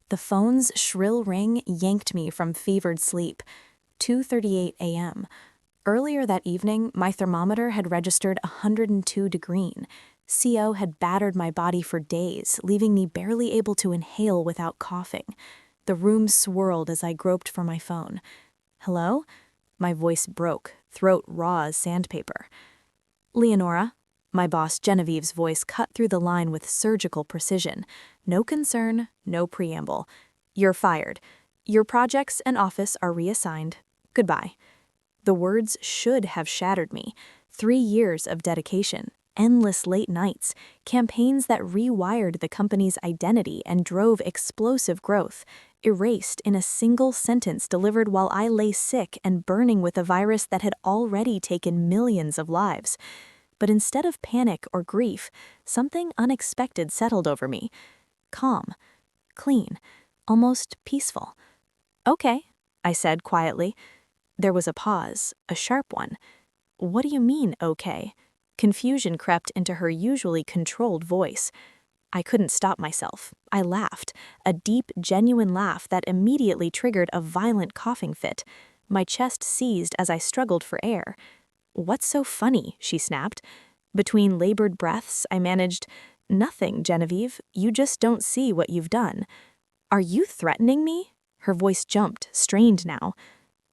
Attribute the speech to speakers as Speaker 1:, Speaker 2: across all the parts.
Speaker 1: The phone's shrill ring yanked me from fevered sleep. 2:38 a.m. Earlier that evening, my thermometer had registered 102 degrees. CO had battered my body for days, leaving me barely able to inhale without coughing. The room swirled as I groped for my phone. "Hello?" My voice broke, throat raw as sandpaper. "Leonora?" My boss Genevieve's voice cut through the line with surgical precision. "No concern, no preamble. You're fired. Your projects and office are reassigned. Goodbye." The words should have shattered me. 3 years of dedication, endless late nights, campaigns that rewired the company's identity and drove explosive growth, erased in a single sentence delivered while I lay sick and burning with a virus that had already taken millions of lives. But instead of panic or grief, something unexpected settled over me. Calm, clean, almost peaceful. "Okay," I said quietly. There was a pause, a sharp one. "What do you mean, okay?" Confusion crept into her usually controlled voice. I couldn't stop myself. I laughed, a deep, genuine laugh that immediately triggered a violent coughing fit. My chest seized as I struggled for air. "What's so funny?" she snapped. Between labored breaths, I managed, "Nothing, Genevieve. You just don't see what you've done." "Are you threatening me?" Her voice jumped, strained now.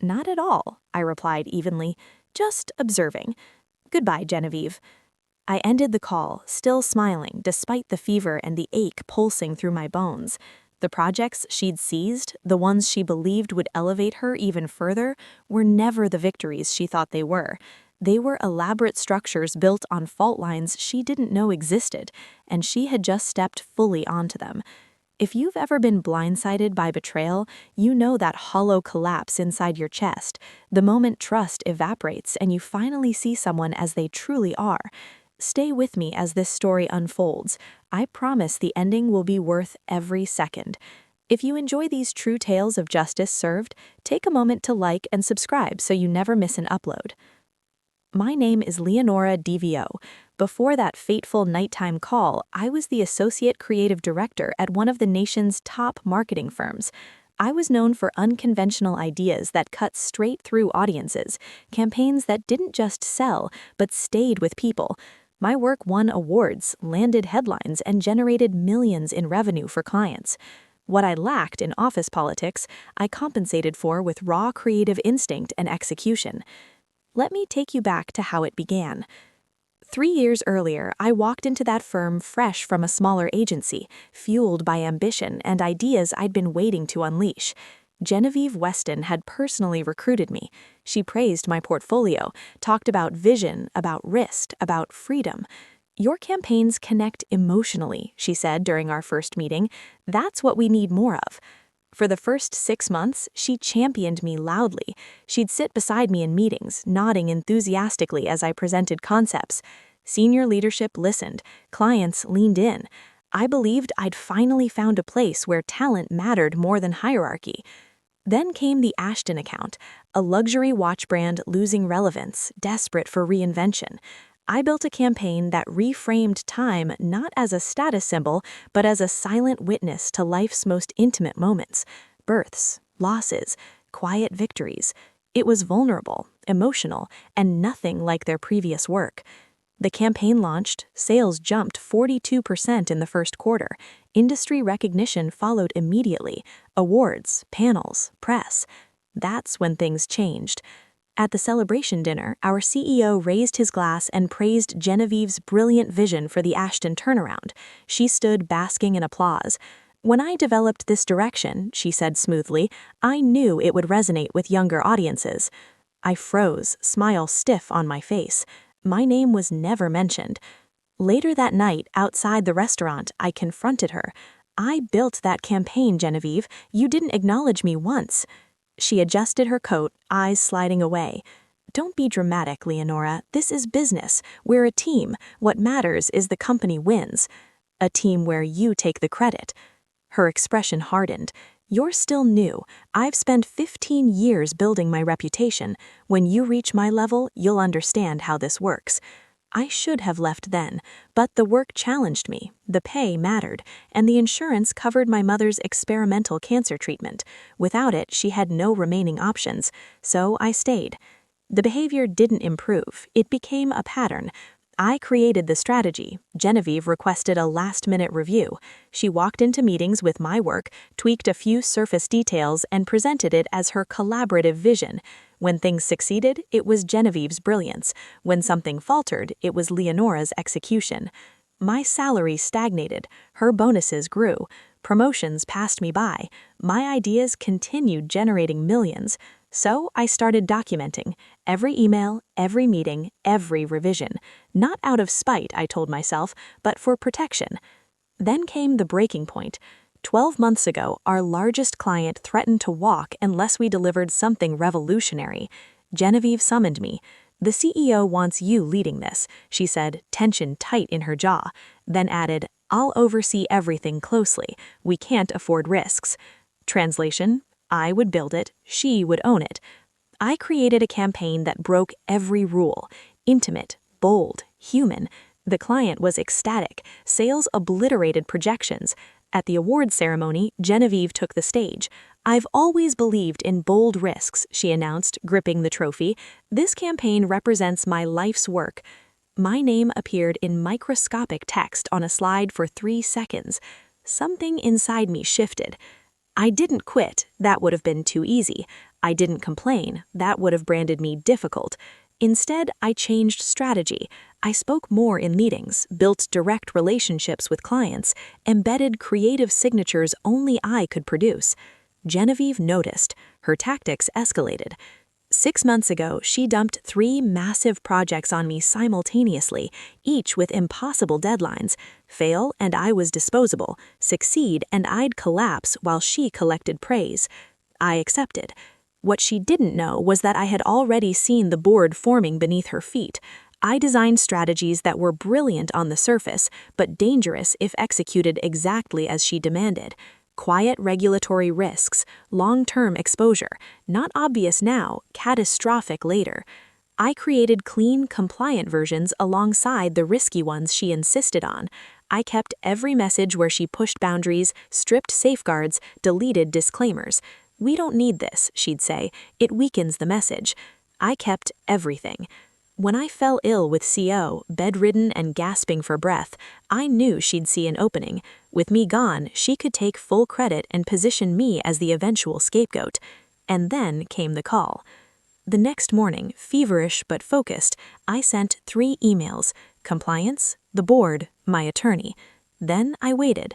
Speaker 1: "Not at all," I replied evenly. "Just observing. Goodbye, Genevieve." I ended the call, still smiling despite the fever and the ache pulsing through my bones. The projects she'd seized, the ones she believed would elevate her even further, were never the victories she thought they were. They were elaborate structures built on fault lines she didn't know existed, and she had just stepped fully onto them. If you've ever been blindsided by betrayal, you know that hollow collapse inside your chest, the moment trust evaporates and you finally see someone as they truly are. Stay with me as this story unfolds. I promise the ending will be worth every second. If you enjoy these true tales of justice served, take a moment to like and subscribe so you never miss an upload. My name is Leonora DVO. Before that fateful nighttime call, I was the associate creative director at one of the nation's top marketing firms. I was known for unconventional ideas that cut straight through audiences, campaigns that didn't just sell, but stayed with people. My work won awards, landed headlines, and generated millions in revenue for clients. What I lacked in office politics, I compensated for with raw creative instinct and execution. Let me take you back to how it began. 3 years earlier, I walked into that firm fresh from a smaller agency, fueled by ambition and ideas I'd been waiting to unleash. Genevieve Weston had personally recruited me. She praised my portfolio, talked about vision, about risk, about freedom. "Your campaigns connect emotionally," she said during our first meeting. "That's what we need more of." For the first 6 months, she championed me loudly. She'd sit beside me in meetings, nodding enthusiastically as I presented concepts. Senior leadership listened. Clients leaned in. I believed I'd finally found a place where talent mattered more than hierarchy. Then came the Ashton account, a luxury watch brand losing relevance, desperate for reinvention. I built a campaign that reframed time not as a status symbol, but as a silent witness to life's most intimate moments, births, losses, quiet victories. It was vulnerable, emotional, and nothing like their previous work. The campaign launched, sales jumped 42% in the first quarter. Industry recognition followed immediately, awards, panels, press. That's when things changed. At the celebration dinner, our CEO raised his glass and praised Genevieve's brilliant vision for the Ashton turnaround. She stood basking in applause. "When I developed this direction," she said smoothly, "I knew it would resonate with younger audiences." I froze, smile stiff on my face. My name was never mentioned. Later that night, outside the restaurant, I confronted her. "I built that campaign, Genevieve. You didn't acknowledge me once." She adjusted her coat, eyes sliding away. "Don't be dramatic, Leonora. This is business. We're a team. What matters is the company wins. A team where you take the credit." Her expression hardened. "You're still new. I've spent 15 years building my reputation. When you reach my level, you'll understand how this works." I should have left then, but the work challenged me, the pay mattered, and the insurance covered my mother's experimental cancer treatment. Without it, she had no remaining options, so I stayed. The behavior didn't improve, it became a pattern. I created the strategy. Genevieve requested a last-minute review. She walked into meetings with my work, tweaked a few surface details, and presented it as her collaborative vision. When things succeeded, it was Genevieve's brilliance. When something faltered, it was Leonora's execution. My salary stagnated. Her bonuses grew. Promotions passed me by. My ideas continued generating millions. So I started documenting every email, every meeting, every revision. Not out of spite, I told myself, but for protection. Then came the breaking point. 12 months ago, our largest client threatened to walk unless we delivered something revolutionary. Genevieve summoned me. "The CEO wants you leading this," she said, tension tight in her jaw. Then added, "I'll oversee everything closely. We can't afford risks." Translation: I would build it, she would own it. I created a campaign that broke every rule. Intimate, bold, human. The client was ecstatic. Sales obliterated projections. At the awards ceremony, Genevieve took the stage. "I've always believed in bold risks," she announced, gripping the trophy. "This campaign represents my life's work." My name appeared in microscopic text on a slide for 3 seconds. Something inside me shifted. I didn't quit, that would have been too easy. I didn't complain, that would have branded me difficult. Instead, I changed strategy. I spoke more in meetings, built direct relationships with clients, embedded creative signatures only I could produce. Genevieve noticed. Her tactics escalated. 6 months ago, she dumped 3 massive projects on me simultaneously, each with impossible deadlines. Fail, and I was disposable. Succeed, and I'd collapse while she collected praise. I accepted. What she didn't know was that I had already seen the board forming beneath her feet. I designed strategies that were brilliant on the surface, but dangerous if executed exactly as she demanded. Quiet regulatory risks, long-term exposure, not obvious now, catastrophic later. I created clean, compliant versions alongside the risky ones she insisted on. I kept every message where she pushed boundaries, stripped safeguards, deleted disclaimers. "We don't need this," she'd say. "It weakens the message." I kept everything. When I fell ill with CO, bedridden and gasping for breath, I knew she'd see an opening. With me gone, she could take full credit and position me as the eventual scapegoat. And then came the call. The next morning, feverish but focused, I sent 3 emails: compliance, the board, my attorney. Then I waited.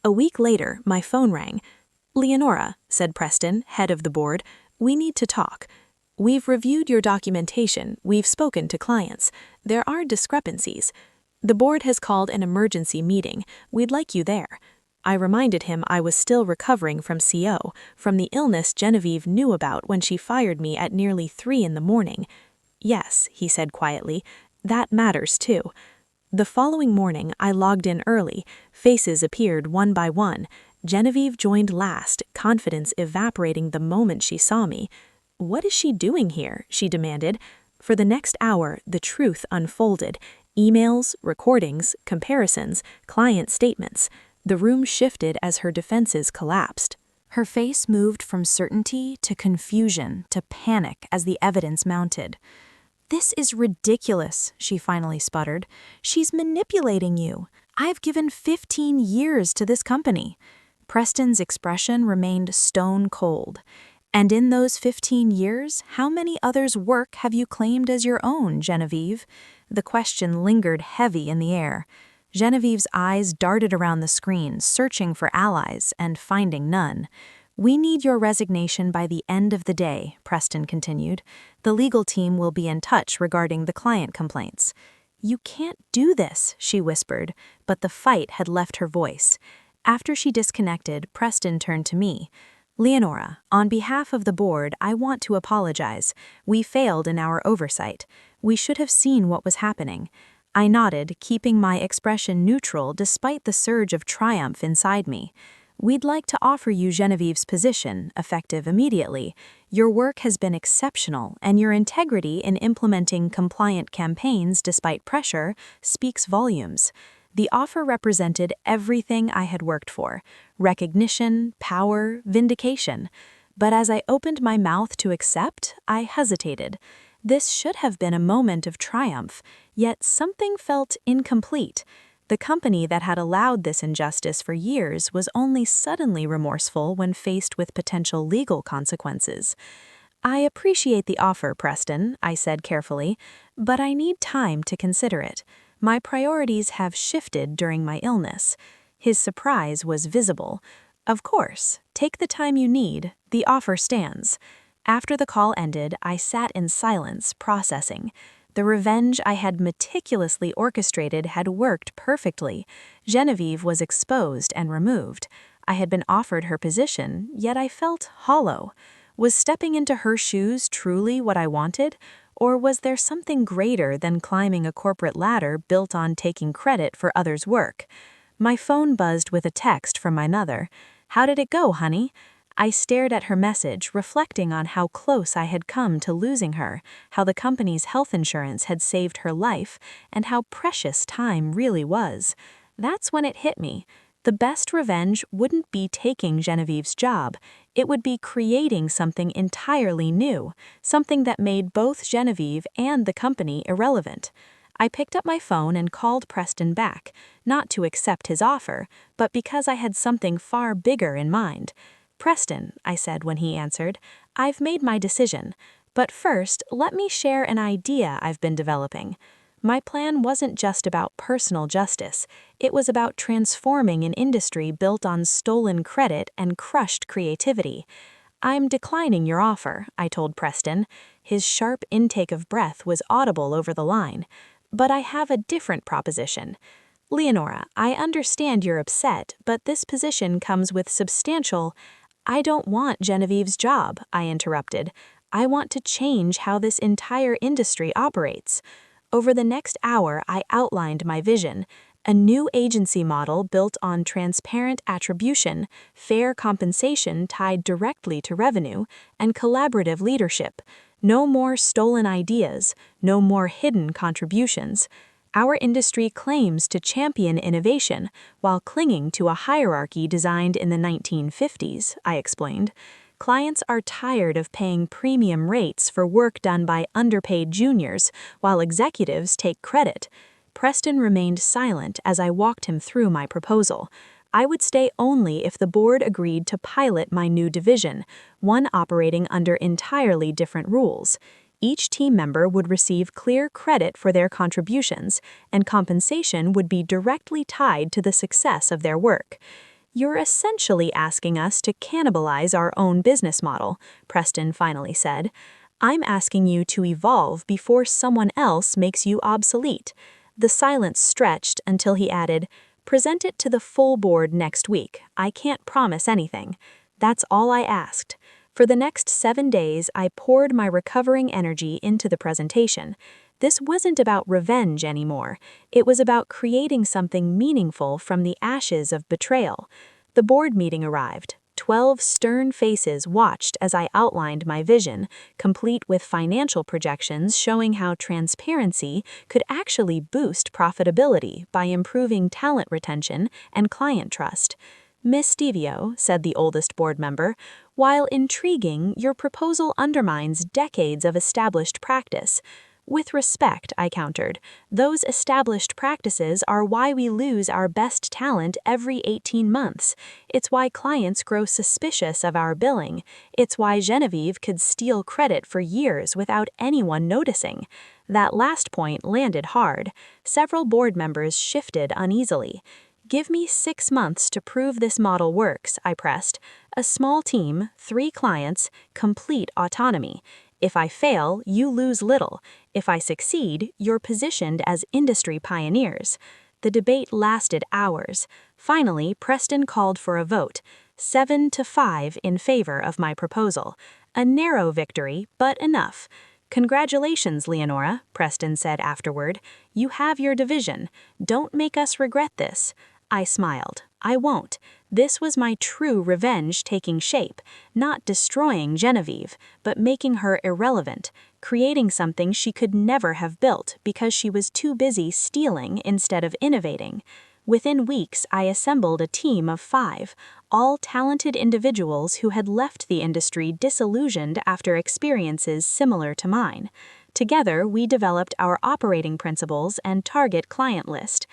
Speaker 1: A week later, my phone rang. "Leonora," said Preston, head of the board, "we need to talk. We've reviewed your documentation, we've spoken to clients. There are discrepancies. The board has called an emergency meeting. We'd like you there." I reminded him I was still recovering from CO, from the illness Genevieve knew about when she fired me at nearly 3 in the morning. "Yes," he said quietly, "that matters too." The following morning, I logged in early. Faces appeared one by one. Genevieve joined last, confidence evaporating the moment she saw me. "What is she doing here?" she demanded. For the next hour, the truth unfolded. Emails, recordings, comparisons, client statements. The room shifted as her defenses collapsed. Her face moved from certainty to confusion to panic as the evidence mounted. "This is ridiculous," she finally sputtered. "She's manipulating you. I've given 15 years to this company." Preston's expression remained stone cold. "And in those 15 years, how many others' work have you claimed as your own, Genevieve?" The question lingered heavy in the air. Genevieve's eyes darted around the screen, searching for allies and finding none. "We need your resignation by the end of the day," Preston continued. "The legal team will be in touch regarding the client complaints." "You can't do this," she whispered, but the fight had left her voice. After she disconnected, Preston turned to me. "Leonora, on behalf of the board, I want to apologize. We failed in our oversight. We should have seen what was happening." I nodded, keeping my expression neutral despite the surge of triumph inside me. "We'd like to offer you Genevieve's position, effective immediately. Your work has been exceptional, and your integrity in implementing compliant campaigns despite pressure speaks volumes." The offer represented everything I had worked for: recognition, power, vindication. But as I opened my mouth to accept, I hesitated. This should have been a moment of triumph, yet something felt incomplete. The company that had allowed this injustice for years was only suddenly remorseful when faced with potential legal consequences. "I appreciate the offer, Preston," I said carefully, "but I need time to consider it. My priorities have shifted during my illness." His surprise was visible. "Of course, take the time you need. The offer stands." After the call ended, I sat in silence, processing. The revenge I had meticulously orchestrated had worked perfectly. Genevieve was exposed and removed. I had been offered her position, yet I felt hollow. Was stepping into her shoes truly what I wanted? Or was there something greater than climbing a corporate ladder built on taking credit for others' work? My phone buzzed with a text from my mother. "How did it go, honey?" I stared at her message, reflecting on how close I had come to losing her, how the company's health insurance had saved her life, and how precious time really was. That's when it hit me. The best revenge wouldn't be taking Genevieve's job. It would be creating something entirely new, something that made both Genevieve and the company irrelevant. I picked up my phone and called Preston back, not to accept his offer, but because I had something far bigger in mind. "Preston," I said when he answered, "I've made my decision. But first, let me share an idea I've been developing." My plan wasn't just about personal justice. It was about transforming an industry built on stolen credit and crushed creativity. "I'm declining your offer," I told Preston. His sharp intake of breath was audible over the line. "But I have a different proposition." "Leonora, I understand you're upset, but this position comes with substantial—" "I don't want Genevieve's job," I interrupted. "I want to change how this entire industry operates." Over the next hour, I outlined my vision: a new agency model built on transparent attribution, fair compensation tied directly to revenue, and collaborative leadership. No more stolen ideas, no more hidden contributions. Our industry claims to champion innovation while clinging to a hierarchy designed in the 1950s, I explained. Clients are tired of paying premium rates for work done by underpaid juniors while executives take credit. Preston remained silent as I walked him through my proposal. I would stay only if the board agreed to pilot my new division, one operating under entirely different rules. Each team member would receive clear credit for their contributions, and compensation would be directly tied to the success of their work. "You're essentially asking us to cannibalize our own business model," Preston finally said. "I'm asking you to evolve before someone else makes you obsolete." The silence stretched until he added, "Present it to the full board next week. I can't promise anything." That's all I asked. For the next 7 days, I poured my recovering energy into the presentation. This wasn't about revenge anymore. It was about creating something meaningful from the ashes of betrayal. The board meeting arrived. 12 stern faces watched as I outlined my vision, complete with financial projections showing how transparency could actually boost profitability by improving talent retention and client trust. "Miss Stevio," said the oldest board member, "while intriguing, your proposal undermines decades of established practice." "With respect," I countered, "those established practices are why we lose our best talent every 18 months. It's why clients grow suspicious of our billing. It's why Genevieve could steal credit for years without anyone noticing." That last point landed hard. Several board members shifted uneasily. "Give me 6 months to prove this model works," I pressed. "A small team, 3 clients, complete autonomy. If I fail, you lose little. If I succeed, you're positioned as industry pioneers." The debate lasted hours. Finally, Preston called for a vote, 7-5 in favor of my proposal. A narrow victory, but enough. "Congratulations, Leonora," Preston said afterward. "You have your division. Don't make us regret this."
Speaker 2: I smiled. I won't. This was my true revenge taking shape, not destroying Genevieve, but making her irrelevant, creating something she could never have built because she was too busy stealing instead of innovating. Within weeks, I assembled a team of 5, all talented individuals who had left the industry disillusioned after experiences similar to mine. Together, we developed our operating principles and target client list.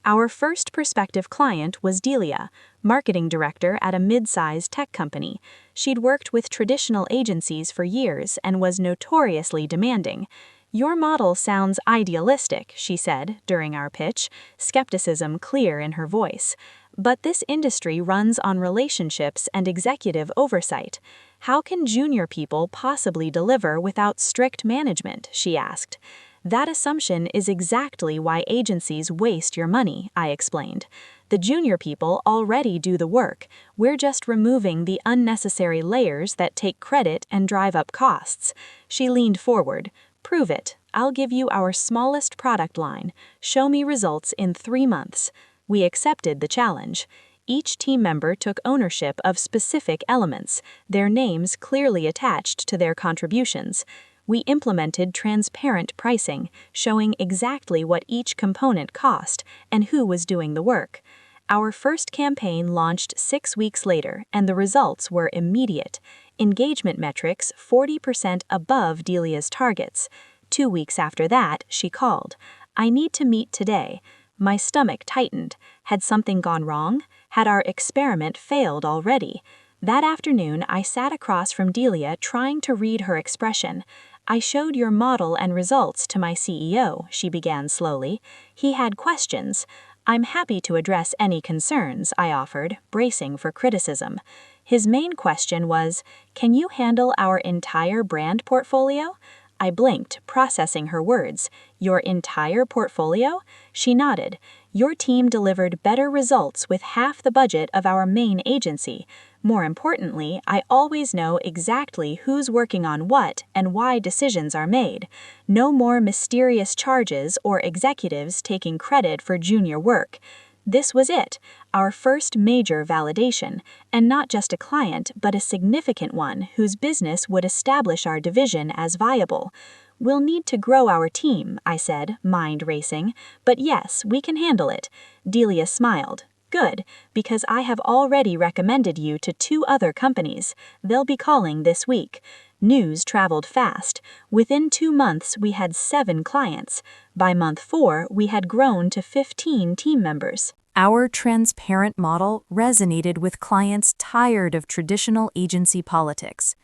Speaker 2: Our first prospective client was Delia, marketing director at a mid-sized tech company. She'd worked with traditional agencies for years and was notoriously demanding. "Your model sounds idealistic," she said during our pitch, skepticism clear in her voice. "But this industry runs on relationships and executive oversight. How can junior people possibly deliver without strict management?" she asked. "That assumption is exactly why agencies waste your money," I explained. "The junior people already do the work. We're just removing the unnecessary layers that take credit and drive up costs." She leaned forward. "Prove it. I'll give you our smallest product line. Show me results in 3 months." We accepted the challenge. Each team member took ownership of specific elements, their names clearly attached to their contributions. We implemented transparent pricing, showing exactly what each component cost and who was doing the work. Our first campaign launched 6 weeks later, and the results were immediate. Engagement metrics 40% above Delia's targets. 2 weeks after that, she called. "I need to meet today." My stomach tightened. Had something gone wrong? Had our experiment failed already? That afternoon, I sat across from Delia trying to read her expression. "I showed your model and results to my CEO," she began slowly. "He had questions." "I'm happy to address any concerns," I offered, bracing for criticism. His main question was, "Can you handle our entire brand portfolio?" I blinked, processing her words. "Your entire portfolio?" She nodded. "Your team delivered better results with half the budget of our main agency. More importantly, I always know exactly who's working on what and why decisions are made. No more mysterious charges or executives taking credit for junior work." This was it, our first major validation, and not just a client, but a significant one whose business would establish our division as viable. "We'll need to grow our team," I said, mind racing, "but yes, we can handle it." Delia smiled. "Good, because I have already recommended you to 2 other companies. They'll be calling this week." News traveled fast. Within 2 months, we had 7 clients. By month 4, we had grown to 15 team members.
Speaker 1: Our transparent model resonated with clients tired of traditional agency politics.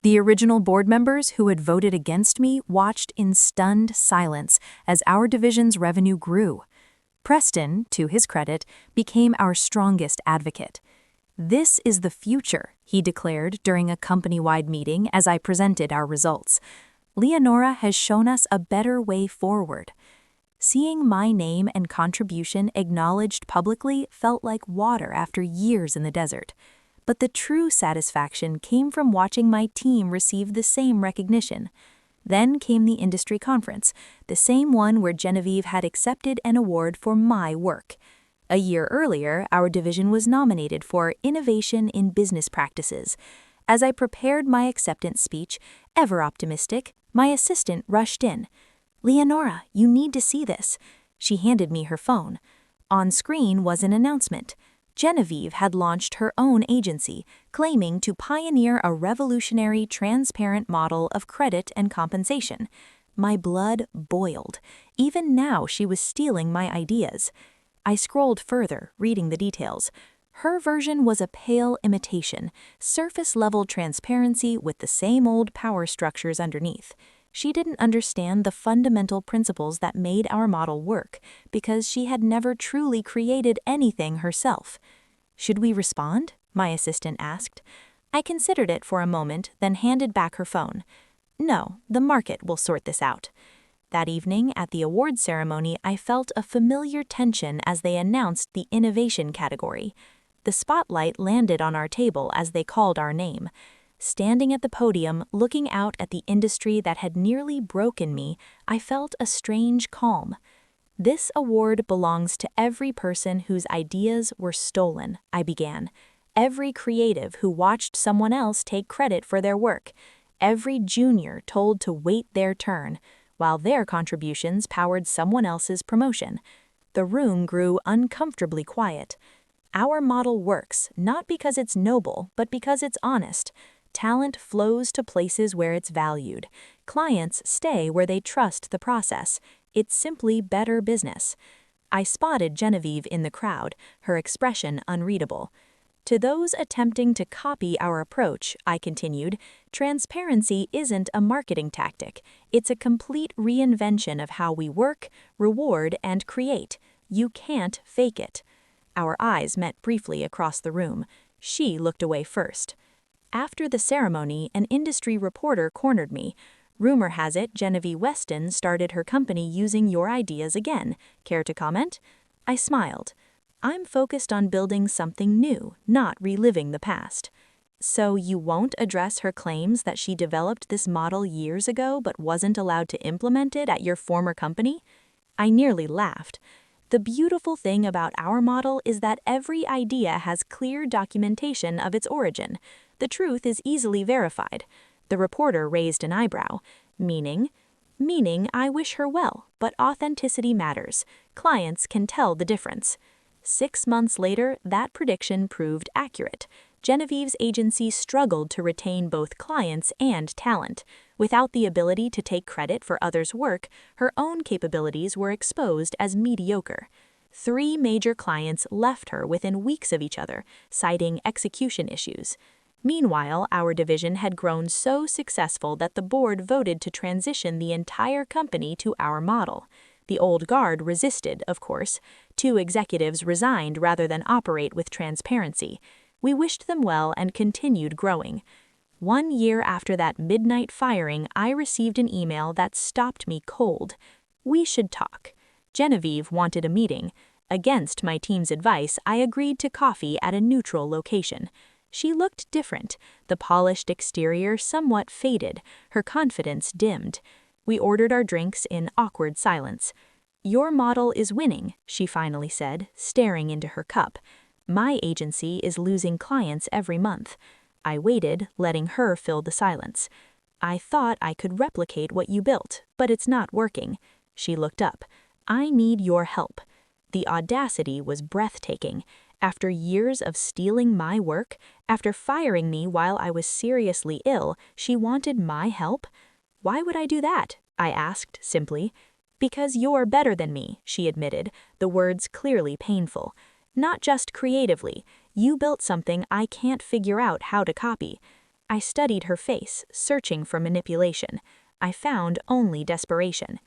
Speaker 1: The original board members who had voted against me watched in stunned silence as our division's revenue grew. Preston, to his credit, became our strongest advocate. "This is the future," he declared during a company-wide meeting as I presented our results. "Leonora has shown us a better way forward." Seeing my name and contribution acknowledged publicly felt like water after years in the desert. But the true satisfaction came from watching my team receive the same recognition. Then came the industry conference, the same one where Genevieve had accepted an award for my work. A year earlier, our division was nominated for Innovation in Business Practices. As I prepared my acceptance speech, ever optimistic, my assistant rushed in. "Leonora, you need to see this." She handed me her phone. On screen was an announcement. Genevieve had launched her own agency, claiming to pioneer a revolutionary, transparent model of credit and compensation. My blood boiled. Even now she was stealing my ideas. I scrolled further, reading the details. Her version was a pale imitation, surface-level transparency with the same old power structures underneath. She didn't understand the fundamental principles that made our model work, because she had never truly created anything herself. "Should we respond?" my assistant asked. I considered it for a moment, then handed back her phone. "No, the market will sort this out." That evening, at the award ceremony, I felt a familiar tension as they announced the innovation category. The spotlight landed on our table as they called our name. Standing at the podium, looking out at the industry that had nearly broken me, I felt a strange calm. This award belongs to every person whose ideas were stolen, I began. Every creative who watched someone else take credit for their work. Every junior told to wait their turn, while their contributions powered someone else's promotion. The room grew uncomfortably quiet. Our model works, not because it's noble, but because it's honest. Talent flows to places where it's valued. Clients stay where they trust the process. It's simply better business. I spotted Genevieve in the crowd, her expression unreadable. To those attempting to copy our approach, I continued, transparency isn't a marketing tactic. It's a complete reinvention of how we work, reward, and create. You can't fake it. Our eyes met briefly across the room. She looked away first. After the ceremony, an industry reporter cornered me. Rumor has it Genevieve Weston started her company using your ideas again. Care to comment? I smiled. I'm focused on building something new, not reliving the past. So you won't address her claims that she developed this model years ago but wasn't allowed to implement it at your former company? I nearly laughed. The beautiful thing about our model is that every idea has clear documentation of its origin. The truth is easily verified. The reporter raised an eyebrow. Meaning? Meaning I wish her well, but authenticity matters. Clients can tell the difference. 6 months later, that prediction proved accurate. Genevieve's agency struggled to retain both clients and talent. Without the ability to take credit for others' work, her own capabilities were exposed as mediocre. 3 major clients left her within weeks of each other, citing execution issues. Meanwhile, our division had grown so successful that the board voted to transition the entire company to our model. The old guard resisted, of course. 2 executives resigned rather than operate with transparency. We wished them well and continued growing. 1 year after that midnight firing, I received an email that stopped me cold. We should talk. Genevieve wanted a meeting. Against my team's advice, I agreed to coffee at a neutral location. She looked different, the polished exterior somewhat faded, her confidence dimmed. We ordered our drinks in awkward silence. Your model is winning, she finally said, staring into her cup. My agency is losing clients every month. I waited, letting her fill the silence. I thought I could replicate what you built, but it's not working. She looked up. I need your help. The audacity was breathtaking. After years of stealing my work, after firing me while I was seriously ill, she wanted my help? Why would I do that? I asked, simply. Because you're better than me, she admitted, the words clearly painful. Not just creatively. You built something I can't figure out how to copy. I studied her face, searching for manipulation. I found only desperation.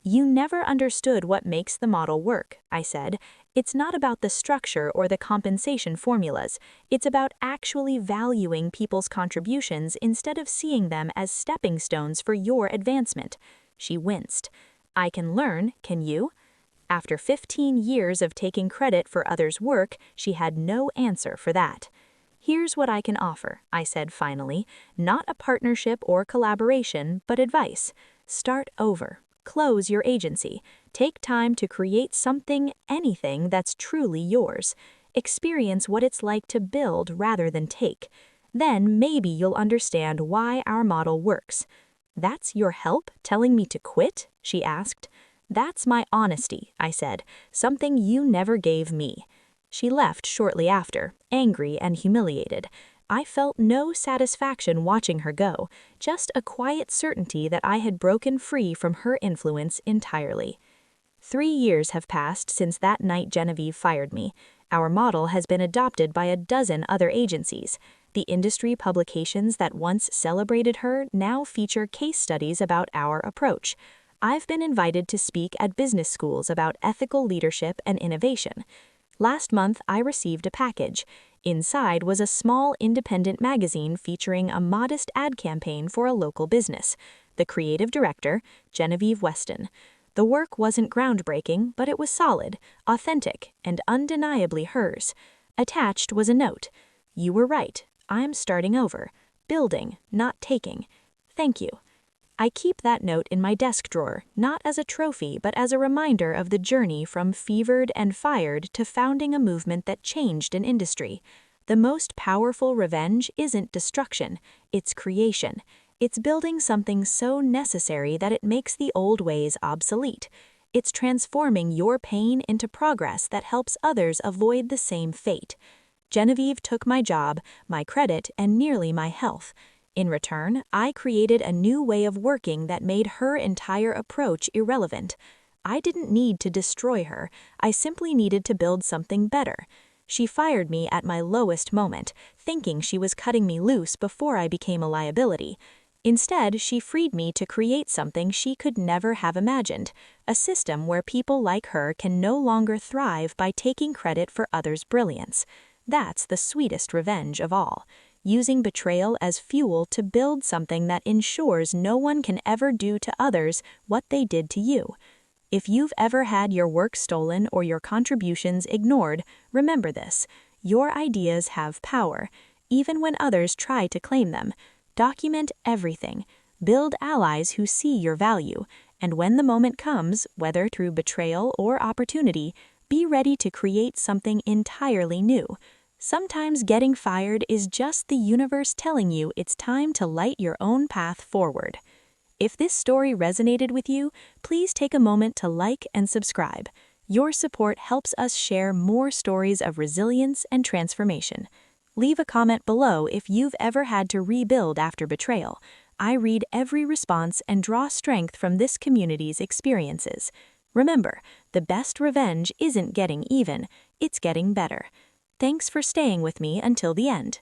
Speaker 1: You never understood what makes the model work, I said. It's not about the structure or the compensation formulas. It's about actually valuing people's contributions instead of seeing them as stepping stones for your advancement. She winced. I can learn, can you? After 15 years of taking credit for others' work, she had no answer for that. Here's what I can offer, I said finally. Not a partnership or collaboration, but advice. Start over. Close your agency. Take time to create something, anything that's truly yours. Experience what it's like to build rather than take. Then maybe you'll understand why our model works. That's your help telling me to quit? She asked. That's my honesty, I said. Something you never gave me. She left shortly after, angry and humiliated. I felt no satisfaction watching her go, just a quiet certainty that I had broken free from her influence entirely. 3 years have passed since that night Genevieve fired me. Our model has been adopted by a dozen other agencies. The industry publications that once celebrated her now feature case studies about our approach. I've been invited to speak at business schools about ethical leadership and innovation. Last month, I received a package. Inside was a small independent magazine featuring a modest ad campaign for a local business. The creative director, Genevieve Weston. The work wasn't groundbreaking, but it was solid, authentic, and undeniably hers. Attached was a note. You were right. I'm starting over. Building, not taking. Thank you.
Speaker 2: I keep that note in my desk drawer, not as a trophy but as a reminder of the journey from fevered and fired to founding a movement that changed an industry. The most powerful revenge isn't destruction, it's creation. It's building something so necessary that it makes the old ways obsolete. It's transforming your pain into progress that helps others avoid the same fate. Genevieve took my job, my credit, and nearly my health. In return, I created a new way of working that made her entire approach irrelevant. I didn't need to destroy her, I simply needed to build something better. She fired me at my lowest moment, thinking she was cutting me loose before I became a liability. Instead, she freed me to create something she could never have imagined, a system where people like her can no longer thrive by taking credit for others' brilliance. That's the sweetest revenge of all, using betrayal as fuel to build something that ensures no one can ever do to others what they did to you. If you've ever had your work stolen or your contributions ignored, remember this: your ideas have power, even when others try to claim them. Document everything. Build allies who see your value, and when the moment comes, whether through betrayal or opportunity, be ready to create something entirely new. Sometimes getting fired is just the universe telling you it's time to light your own path forward. If this story resonated with you, please take a moment to like and subscribe. Your support helps us share more stories of resilience and transformation. Leave a comment below if you've ever had to rebuild after betrayal. I read every response and draw strength from this community's experiences. Remember, the best revenge isn't getting even, it's getting better. Thanks for staying with me until the end.